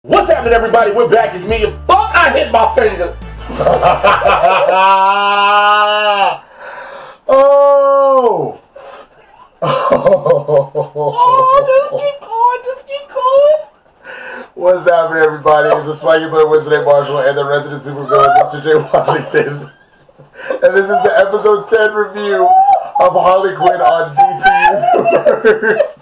What's happening, everybody? We're back. It's me. Fuck, I hit my finger. Oh! Oh, just keep going. What's happening, everybody? It's the swaggy blerd Winston A Marshall and the resident supervillain, Mr. J. Washington. And this is the episode 10 review of Harley Quinn on DC Universe.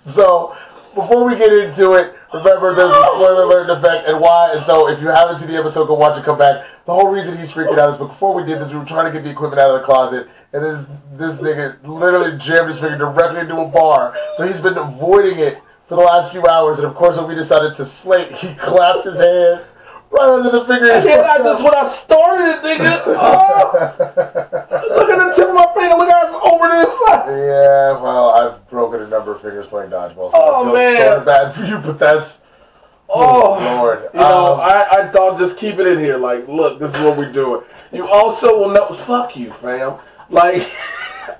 So, before we get into it, remember there's a spoiler alert effect and why. And so, if you haven't seen the episode, go watch it, come back. The whole reason he's freaking out is before we did this, we were trying to get the equipment out of the closet, and this nigga literally jammed his finger directly into a bar. So he's been avoiding it for the last few hours, and of course when we decided to slate, he clapped his hands right under the finger. And then that's when I started it, nigga. Oh. Look at the tip of my finger. Look how it's over to this side. Yeah, well, I've broken a number of fingers playing dodgeball, so oh, I feel man. sort of bad for you, but that's... Oh, Lord. You know, I thought just keep it in here. Like, look, this is what we're doing. You also will know... Fuck you, fam. Like,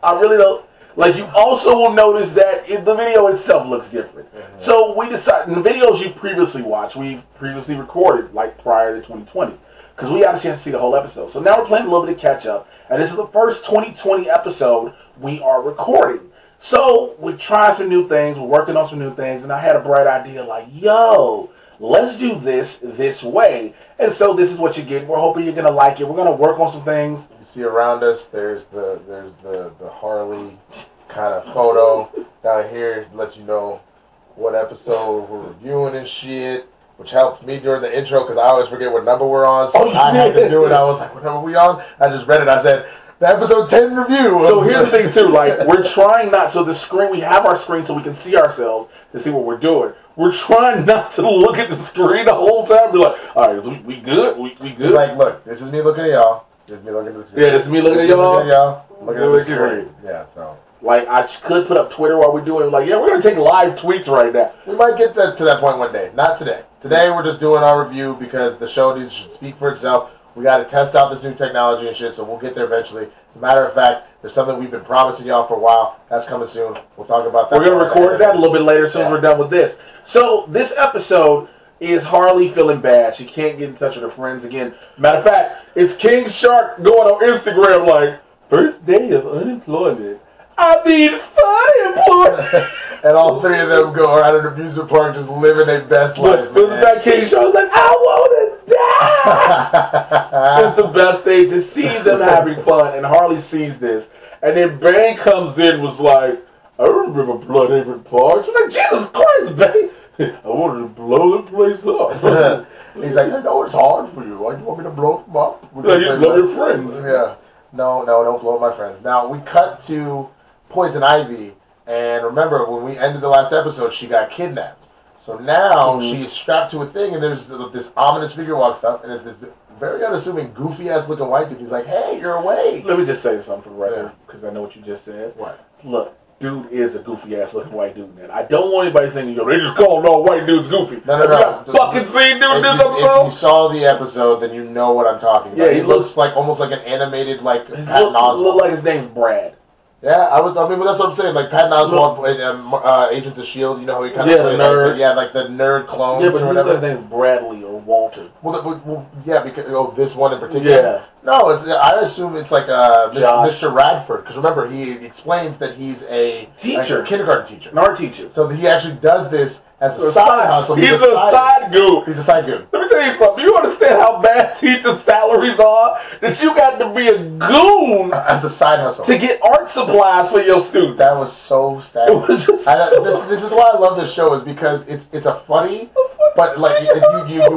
I really don't... Like, you also will notice that the video itself looks different. Mm-hmm. So, we decided... In the videos you previously watched, we've previously recorded, like, prior to 2020. Because we had a chance to see the whole episode. So, now we're playing a little bit of catch-up. And this is the first 2020 episode we are recording. So, we're trying some new things. We're working on some new things. And I had a bright idea, like, yo... Let's do this way. And so this is what you get. We're hoping you're gonna like it. We're gonna work on some things. You see around us, there's the Harley kind of photo down here. Lets you know what episode we're reviewing and shit, which helped me during the intro because I always forget what number we're on. So I had to do it. I was like, what number are we on? I just read it. I said, the episode 10 review. So here's the thing too, like we're trying not, so the screen, we have our screen so we can see ourselves to see what we're doing. We're trying not to look at the screen the whole time. Be like, all right, we good? We good? It's like, look, this is me looking at y'all. This is me looking at the screen. Yeah, this is me looking at y'all. Looking at the screen. Yeah, so. Like, I could put up Twitter while we're doing it. Like, yeah, we're going to take live tweets right now. We might get to that point one day. Not today. Today, we're just doing our review because the show should speak for itself. We got to test out this new technology and shit, so we'll get there eventually. As a matter of fact, there's something we've been promising y'all for a while. That's coming soon. We'll talk about that. We're going to record that a little bit later as soon as we're done with this. So, this episode is Harley feeling bad. She can't get in touch with her friends again. Matter of fact, it's King Shark going on Instagram like, first day of unemployment. I mean, unemployment. And all three of them go around an amusement park just living their best life. But that King Shark's like, I want to die. It's the best thing to see them having fun. And Harley sees this. And then Bang comes in was like, I remember Bloodhaven Park. She's like, Jesus Christ, Bang. I wanted to blow the place up. He's like, I know it's hard for you. Why do you want me to blow them up? Like, you love your friends. Yeah. No, don't blow my friends. Now, we cut to Poison Ivy. And remember, when we ended the last episode, she got kidnapped. So now she's strapped to a thing, and there's this ominous figure walks up, and it's this very unassuming, goofy-ass looking white dude. He's like, hey, you're awake. Let me just say something for the record, because I know what you just said. What? Look. Dude is a goofy-ass looking white dude, man. I don't want anybody thinking, yo, they just called all white dudes goofy. No. Fucking seen dude this episode? If you saw the episode, then you know what I'm talking about. Yeah, he looks like almost like an animated, like, Patton Oswalt. He look like his name's Brad. Yeah, but that's what I'm saying. Like Patton Oswalt in Agents of S.H.I.E.L.D., you know how he kind of played nerd. Like the nerd clones or whatever. His name's Bradley or Walter. Well, yeah, because this one in particular. Yeah. No, I assume it's like Mr. Radford, because remember he explains that he's a teacher, a kindergarten teacher, an art teacher. So he actually does this as a side hustle. He's a side goon. He's a side goon. Let me tell you something. You understand how bad teachers' salaries are? That you got to be a goon as a side hustle to get art supplies for your students. That was so staggering. This is why I love this show, is because it's a funny, but like you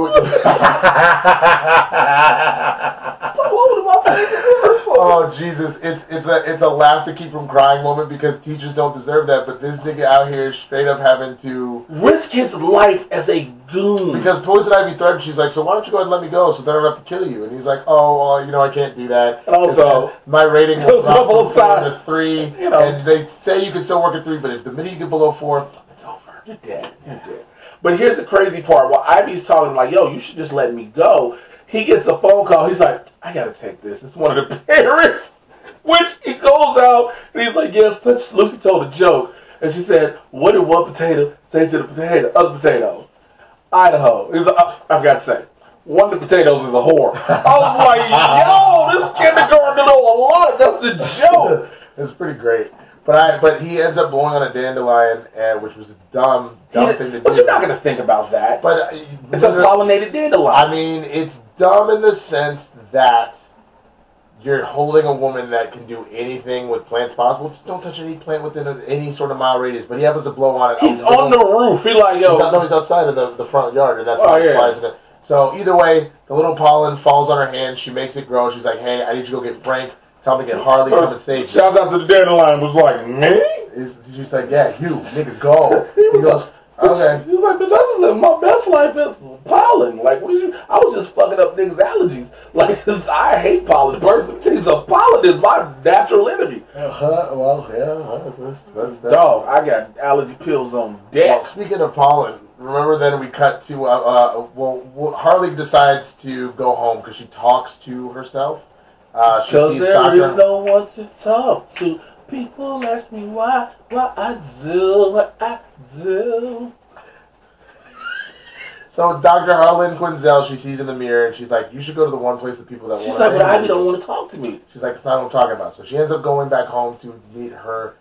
oh Jesus! It's a laugh to keep from crying moment because teachers don't deserve that, but this nigga out here straight up having to risk his life as a goon because Poison Ivy threatened. She's like, so why don't you go ahead and let me go so then I don't have to kill you? And he's like, oh well, I can't do that. And also, my rating will drop from 4 to 3, and they say you can still work at 3, but if the minute you get below 4, it's over. You're dead. You're dead. But here's the crazy part. While Ivy's talking like, yo, you should just let me go. He gets a phone call. He's like, I gotta take this. It's one of the parents. Which he goes out and he's like, yes, Lucy told a joke. And she said, what did one potato say to the other potato? Idaho. I forgot to say, one of the potatoes is a whore. I was like, yo, this kindergarten know a lot. That's the joke. It's pretty great. But he ends up blowing on a dandelion, which was a dumb thing to do. But you're not going to think about that. But it's a pollinated dandelion. I mean, it's dumb in the sense that you're holding a woman that can do anything with plants possible. Just don't touch any plant within any sort of mile radius. But he happens to blow on it. He's on the roof. He's like, yo. He's outside of the front yard, and that's why he flies in it. So either way, the little pollen falls on her hand. She makes it grow. She's like, hey, I need you to go get Frank. Tell him to get Harley from the stage. Shout out to the dandelion. Was like, me? She's like, yeah, you, nigga, go. He goes, okay. He was like, bitch, I just live my best life as pollen. Like, what you? I was just fucking up niggas' allergies. Like, I hate pollen. So pollen is my natural enemy. Well, yeah, that's dog. I got allergy pills on deck. Well, speaking of pollen, remember then we cut to Harley decides to go home because she talks to herself. Because there is no one to talk to. People ask me why I do what I do. So Dr. Harlan Quinzel, she sees in the mirror, and she's like, you should go to the one place the people that want to She's like, but Ivy don't want to talk to me. She's like, that's not what I'm talking about. So she ends up going back home to meet her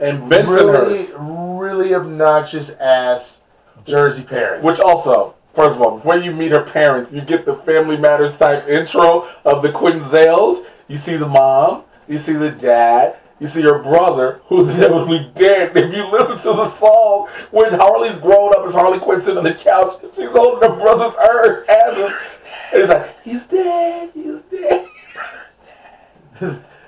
and really obnoxious ass Jersey parents. Which also, first of all, before you meet her parents, you get the Family Matters type intro of the Quinzels. You see the mom, you see the dad, you see her brother, who's inevitably dead. If you listen to the song, when Harley's grown up as Harley Quinn sitting on the couch, she's holding her brother's ashes, and it's like, he's dead, he's dead.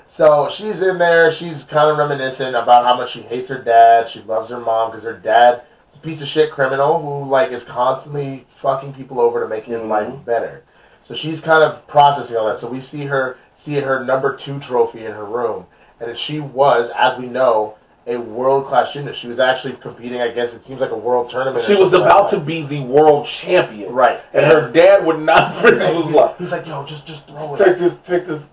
So she's in there, she's kind of reminiscent about how much she hates her dad, she loves her mom, because her dad is a piece of shit criminal who, like, is constantly fucking people over to make his life better. So she's kind of processing all that. So we see her number 2 trophy in her room. And she was, as we know, a world-class gymnast. She was actually competing, I guess it seems like a world tournament. She was about to be the world champion. Right. And her dad would not He's like, yo, just throw it. Take this.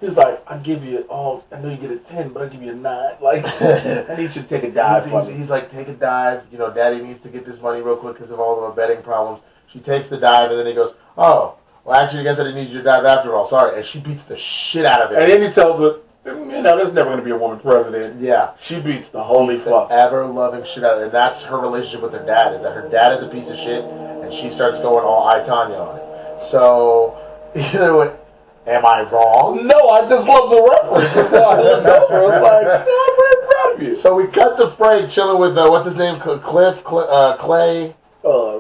He's like, I'll give you all, I know you get a 10, but I'll give you a 9. Like, I need you to take a dive. He's like, take a dive. You know, daddy needs to get this money real quick because of all the betting problems. She takes the dive, and then he goes, oh, well, actually, I guess I didn't need you to dive after all. Sorry. And she beats the shit out of it. And then he tells her, you know, there's never going to be a woman president. Yeah. She beats the holy fuck. Ever-loving shit out of it. And that's her relationship with her dad, is that her dad is a piece of shit, and she starts going all I, Tanya on it. So, either way, am I wrong? No, I just love the reference. So I looked over. I was like, I'm very proud of you. So we cut to Frank chilling with, what's his name? Clay.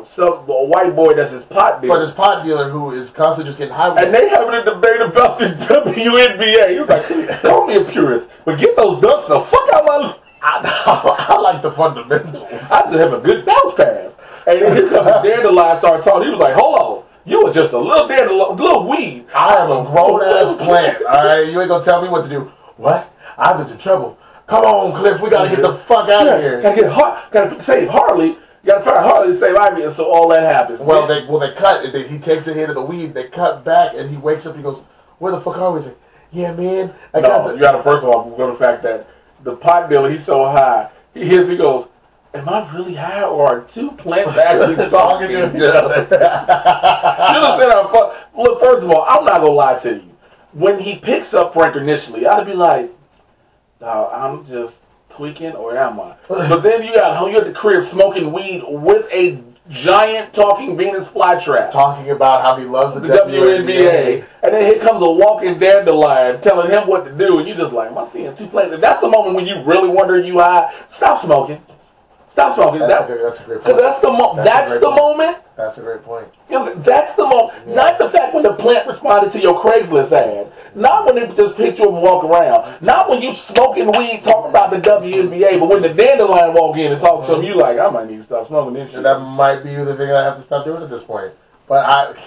Some white boy that's his pot dealer. But his pot dealer who is constantly just getting high with and they having a debate about the WNBA. He was like, call me a purist, but get those dunks the fuck out of my... I like the fundamentals. I just have a good bounce pass. And then here comes Dandelion started talking. He was like, hold on. You were just a little dandelion, little weed. I am a grown-ass plant. All right? You ain't going to tell me what to do. What? I was in trouble. Come on, Cliff. We got to get the fuck out of here. Gotta save Harley. You gotta find Harley to save Ivy, and so all that happens. Well, they cut. He takes a hit of the weed. They cut back, and he wakes up. He goes, "Where the fuck are we?" He's like, "Yeah, man." You gotta first of all go to the fact that the pot dealer, he's so high. He goes, "Am I really high, or are 2 plants actually talking to each other?" You understand? Look, first of all, I'm not gonna lie to you. When he picks up Frank initially, I'd be like, "No, I'm just tweaking, or am I?" But then you're at the crib smoking weed with a giant talking Venus flytrap, talking about how he loves the WNBA, and then here comes a walking dandelion telling him what to do, and you just like, am I seeing 2 plants? That's the moment when you really wonder you high. Stop smoking. Stop smoking. That's a great point. Because that's the moment. That's a great point. You know what I'm saying? That's the moment. Yeah. Not the fact when the plant responded to your Craigslist ad. Not when they just picked you up and walk around. Not when you smoking weed talking about the WNBA. But when the dandelion walk in and talk to him, you like, I might need to stop smoking this shit. And that might be the thing I have to stop doing at this point. But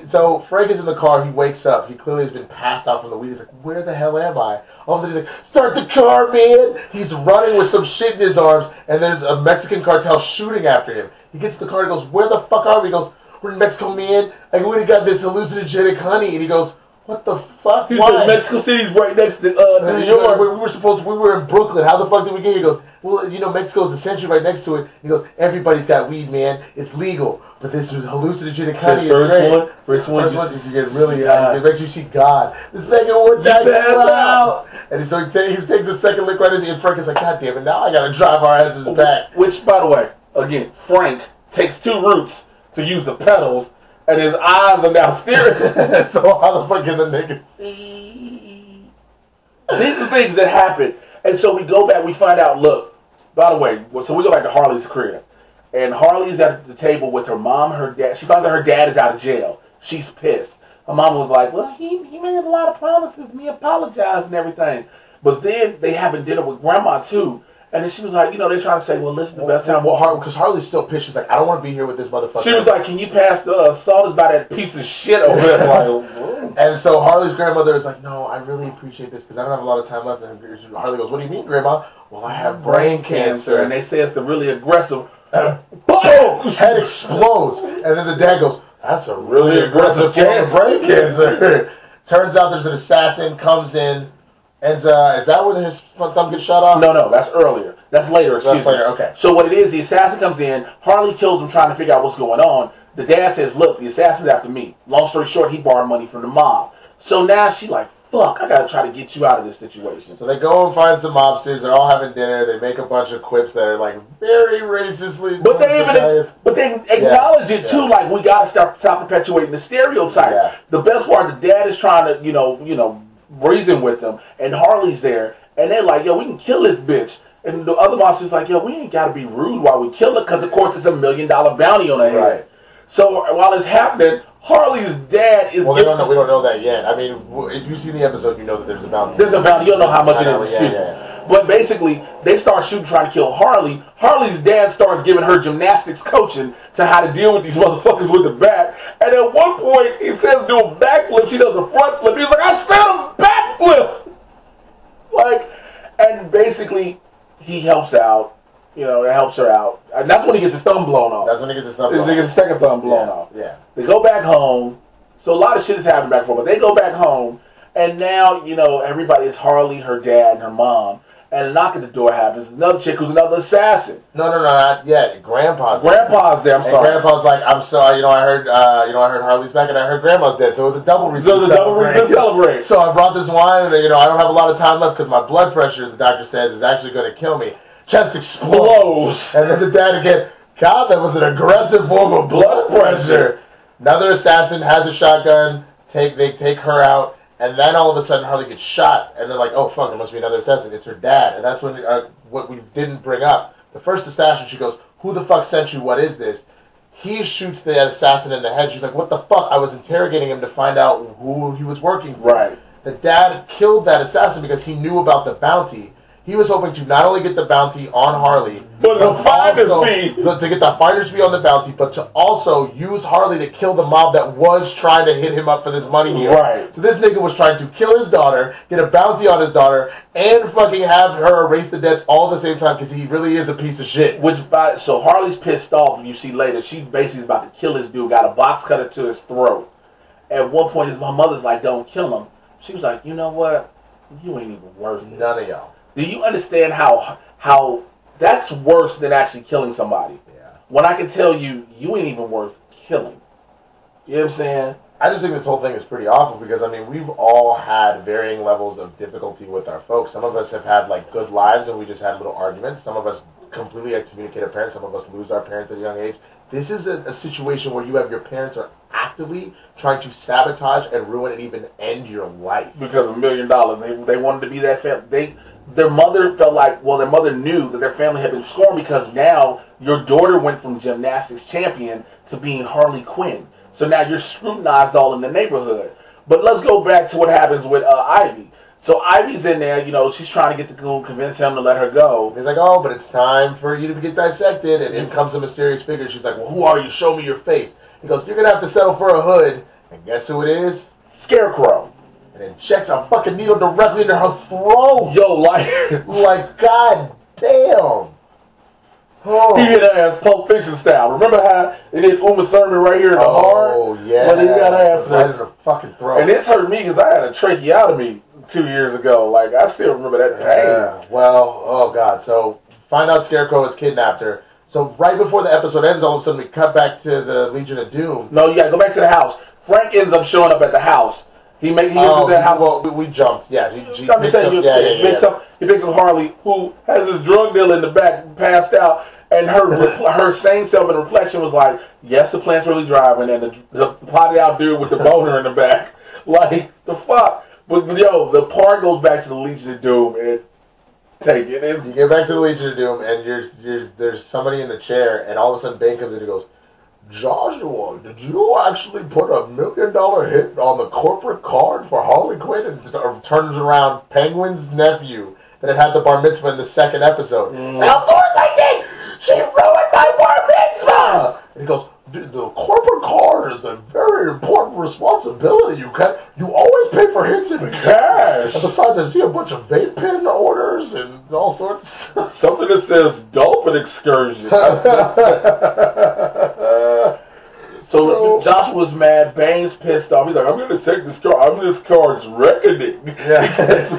so Frank is in the car. He wakes up. He clearly has been passed out from the weed. He's like, where the hell am I? All of a sudden he's like, start the car, man. He's running with some shit in his arms, and there's a Mexican cartel shooting after him. He gets to the car. He goes, where the fuck are we? He goes, we're in Mexico, man. Like, we got this hallucinogenic honey. And he goes, What the fuck? He Why? said Mexico City's right next to New He's York. like, we were in Brooklyn. How the fuck did we get here? He goes, well, you know, Mexico's essentially right next to it. He goes, everybody's got weed, man. It's legal. But this hallucinogenic honey is great. First one, you get really, it makes you see God. The second one, that out. And so he takes a second lick right as and Frank is like, God damn it, now I gotta drive our asses back. Which, by the way, again, Frank takes 2 routes to use the pedals, and his eyes are now steering. So how the fuck can the nigga see? These are things that happen. And so we go back, we find out, look, by the way, so we go back to Harley's crib. And Harley's at the table with her mom, her dad. She finds out her dad is out of jail. She's pissed. Her mom was like, well, he made a lot of promises and he apologized and everything. But then they having dinner with grandma too. And then she was like, you know, they're trying to say, well, this is the best time. Well, because Harley's still pissed. She's like, I don't want to be here with this motherfucker. She was like, can you pass the salt about that piece of shit over there? Like, and so Harley's grandmother is like, no, I really appreciate this because I don't have a lot of time left. And Harley goes, what do you mean, Grandma? Well, I have brain cancer. And they say it's the really aggressive. Boom! Head explodes. And then the dad goes, that's a really aggressive form of brain cancer. Turns out there's an assassin, comes in, and is that where his thumb gets shot off? No, that's earlier. That's later, excuse me. That's later, okay. So what it is, the assassin comes in, Harley kills him trying to figure out what's going on. The dad says, look, the assassin's after me. Long story short, he borrowed money from the mob. So now she like, fuck, I gotta try to get you out of this situation. So they go and find some mobsters. They're all having dinner. They make a bunch of quips that are like very racistly. But they acknowledge it too. Like, we gotta stop perpetuating the stereotype. Yeah. The best part, the dad is trying to, you know, reason with them, and Harley's there, and they're like, yo, we can kill this bitch. And the other mobster's like, yo, we ain't gotta be rude while we kill her, because of course it's $1 million bounty on her head. Right. So while it's happening, Harley's dad is. Well, we don't know that yet. I mean, if you see the episode, you know that there's a bounty. There's a bounty. You don't know how much it is. Excuse me. But basically, they start shooting, trying to kill Harley. Harley's dad starts giving her gymnastics coaching to how to deal with these motherfuckers with the bat. And at one point, he says do a backflip. She does a front flip. He's like, I said a backflip. Like, and basically, he helps out. You know, it helps her out. And that's when he gets his thumb blown off. That's when he gets his thumb blown off. He gets his second thumb blown off. Yeah. They go back home. So a lot of shit is happening back and forth. But they go back home. And now, you know, everybody is Harley, her dad, and her mom. And a knock at the door happens. Another chick who's another assassin. No, not yet. Grandpa's there. I'm sorry. And Grandpa's like, I'm sorry. I heard Harley's back, and I heard Grandma's dead. So it was a double reason. So to celebrate. So I brought this wine, and I don't have a lot of time left because my blood pressure, the doctor says, is actually going to kill me. Chest explodes. And then the dad again, God, that was an aggressive form of blood pressure. Another assassin has a shotgun. They take her out. And then all of a sudden Harley gets shot. And they're like, oh, fuck, there must be another assassin. It's her dad. And that's when what we didn't bring up. The first assassin, she goes, who the fuck sent you? What is this? He shoots the assassin in the head. She's like, what the fuck? I was interrogating him to find out who he was working for. Right. The dad killed that assassin because he knew about the bounty. He was hoping to not only get the bounty on Harley, but to get the finder's fee on the bounty, but to also use Harley to kill the mob that was trying to hit him up for this money here. Right. So this nigga was trying to kill his daughter, get a bounty on his daughter, and fucking have her erase the debts all at the same time because he really is a piece of shit. So Harley's pissed off, and you see later, she basically is about to kill this dude, got a box cutter to his throat. At one point, my mother's like, don't kill him. She was like, you know what? You ain't even worth it. None of y'all. Do you understand how that's worse than actually killing somebody? Yeah. When I can tell you, you ain't even worth killing. You know what I'm saying? I just think this whole thing is pretty awful because, I mean, we've all had varying levels of difficulty with our folks. Some of us have had, like, good lives and we just had little arguments. Some of us completely excommunicate our parents. Some of us lose our parents at a young age. This is a situation where you have your parents are actively trying to sabotage and ruin and even end your life. Because $1 million. They wanted to be that family. Their mother felt like, well, their mother knew that their family had been scorned because now your daughter went from gymnastics champion to being Harley Quinn. So now you're scrutinized all in the neighborhood. But let's go back to what happens with Ivy. So Ivy's in there, you know, she's trying to get the goon, convince him to let her go. He's like, oh, but it's time for you to get dissected. And in comes a mysterious figure. She's like, well, who are you? Show me your face. He goes, you're going to have to settle for a hood. And guess who it is? Scarecrow. And then checks a fucking needle directly into her throat. Yo, like god damn. He hit her ass Pulp Fiction style. Remember how it hit Uma Thurman right here in the heart? Oh, yeah. But he got her ass right in the fucking throat. And it's hurt me because I had a tracheotomy 2 years ago. Like, I still remember that pain. Yeah. Well, oh, God. So, find out Scarecrow has kidnapped her. So, right before the episode ends, all of a sudden we cut back to the Legion of Doom. No, you gotta go back to the house. Frank ends up showing up at the house. He gets to the house. Well, we jumped. Yeah, he picks up Harley, who has this drug dealer in the back, passed out, and her sane self in reflection was like, "Yes, the plant's really driving," and the potted out dude with the boner in the back, like the fuck. But yo, the part goes back to the Legion of Doom and take it. You get back to the Legion of Doom, and there's somebody in the chair, and all of a sudden Bane comes in and goes, "Joshua, did you actually put $1 million hit on the corporate card for Harley Quinn?" And turns around Penguin's nephew that had the bar mitzvah in the second episode. Of course I did! She ruined my bar mitzvah! And he goes, "The corporate card is a very important responsibility. You always pay for hits in cash. And besides, I see a bunch of vape pen orders and all sorts of stuff." Something that says dolphin excursion. So Joshua's mad, Bane's pissed off. He's like, "I'm gonna take this car. I'm this card's reckoning." Yeah.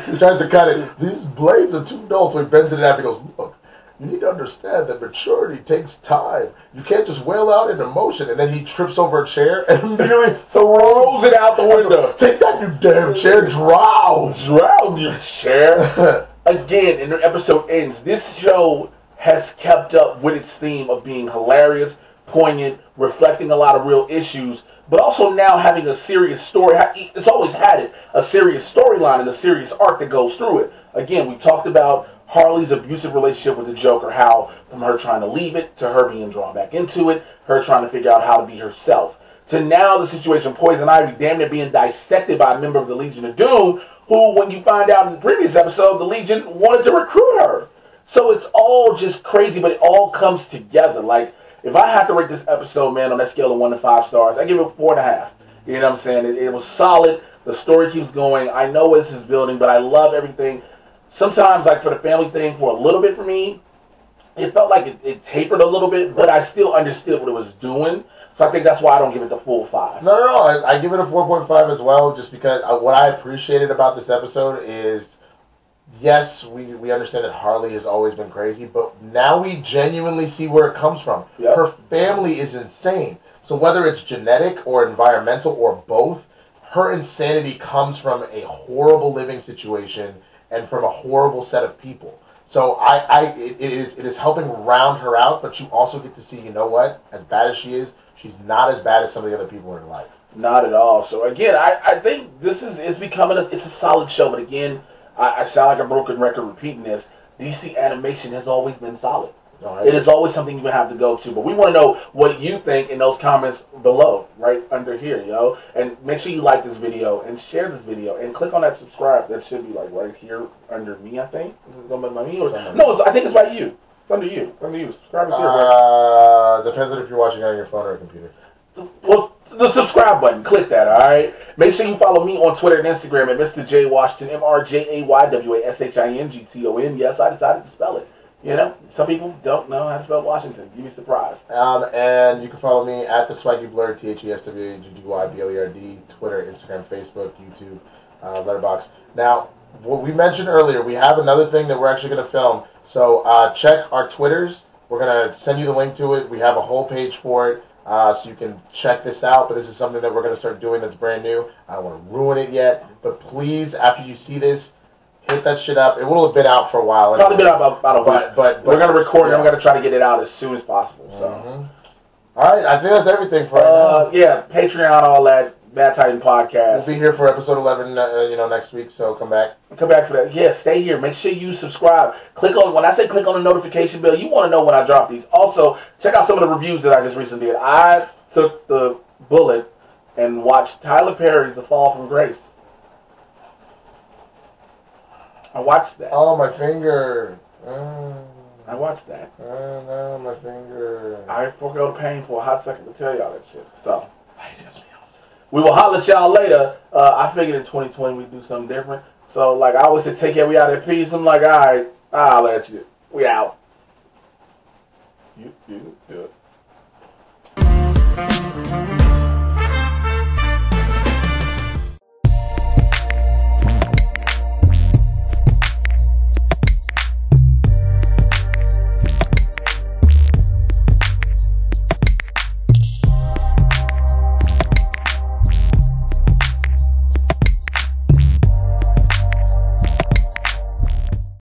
He tries to cut it. "These blades are too dull," so he bends it in half. He goes, "Look, you need to understand that maturity takes time. You can't just wail out in emotion." And then he trips over a chair and immediately throws it out the window. "Take that, you damn chair! Drown! Drown, you chair!" Again, and the episode ends. This show has kept up with its theme of being hilarious, poignant, reflecting a lot of real issues, but also now having a serious story. It's always had it, a serious storyline and a serious arc that goes through it. Again, we talked about Harley's abusive relationship with the Joker, how from her trying to leave it, to her being drawn back into it, her trying to figure out how to be herself, to now the situation with Poison Ivy damn near being dissected by a member of the Legion of Doom, who, when you find out in the previous episode, the Legion wanted to recruit her. So it's all just crazy, but it all comes together. Like, if I had to rate this episode, man, on that scale of 1 to 5 stars, I give it 4.5. You know what I'm saying? It was solid. The story keeps going. I know what this is building, but I love everything. Sometimes, like for the family thing, for a little bit for me, it felt like it tapered a little bit, but I still understood what it was doing. So I think that's why I don't give it the full 5. No. I give it a 4.5 as well, just because what I appreciated about this episode is, yes, we understand that Harley has always been crazy, but now we genuinely see where it comes from. Yep. Her family is insane. So whether it's genetic or environmental or both, her insanity comes from a horrible living situation and from a horrible set of people. So it is helping round her out, but you also get to see, you know what, as bad as she is, she's not as bad as some of the other people in her life. Not at all. So again, I think this is becoming it's a solid show, but again, I sound like a broken record repeating this. DC animation has always been solid. It is always something you have to go to. But we want to know what you think in those comments below, right under here, yo. And make sure you like this video and share this video and click on that subscribe. That should be like right here under me, I think. Is it going to be by me? Or no, I think it's by you. It's under you. It's under you. Subscribe is here, bro. Depends on if you're watching on your phone or a computer. Well, the subscribe button. Click that, all right? Make sure you follow me on Twitter and Instagram at Mr. J Washington, MrJaywashington. Yes, I decided to spell it. You know, some people don't know how to spell Washington. You'd be surprised. And you can follow me at the swaggy blerd, THESWAGGYBLERD, Twitter, Instagram, Facebook, YouTube, Letterboxd. Now, what we mentioned earlier, we have another thing that we're actually going to film. So check our Twitters. We're going to send you the link to it. We have a whole page for it. So you can check this out, but this is something that we're going to start doing that's brand new. I don't want to ruin it yet, but please, after you see this, hit that shit up. It will have been out for a while. Probably been out about a week, but we're going to record it and we're going to try to get it out as soon as possible. So, all right, I think that's everything for right now. Yeah, Patreon, all that. Bad Titan Podcast. We'll be here for episode 11, next week, so come back. Come back for that. Yeah, stay here. Make sure you subscribe. Click on, when I say click on the notification bell, you want to know when I drop these. Also, check out some of the reviews that I just recently did. I took the bullet and watched Tyler Perry's The Fall from Grace. I watched that. Oh, my finger. I watched that. No, my finger. I forego the pain for a hot second to tell y'all that shit. So, we will holler at y'all later. I figured in 2020 we'd do something different. So, like I always say, take care, we out at peace. I'm like, all right, I'll let you. We out. You do it.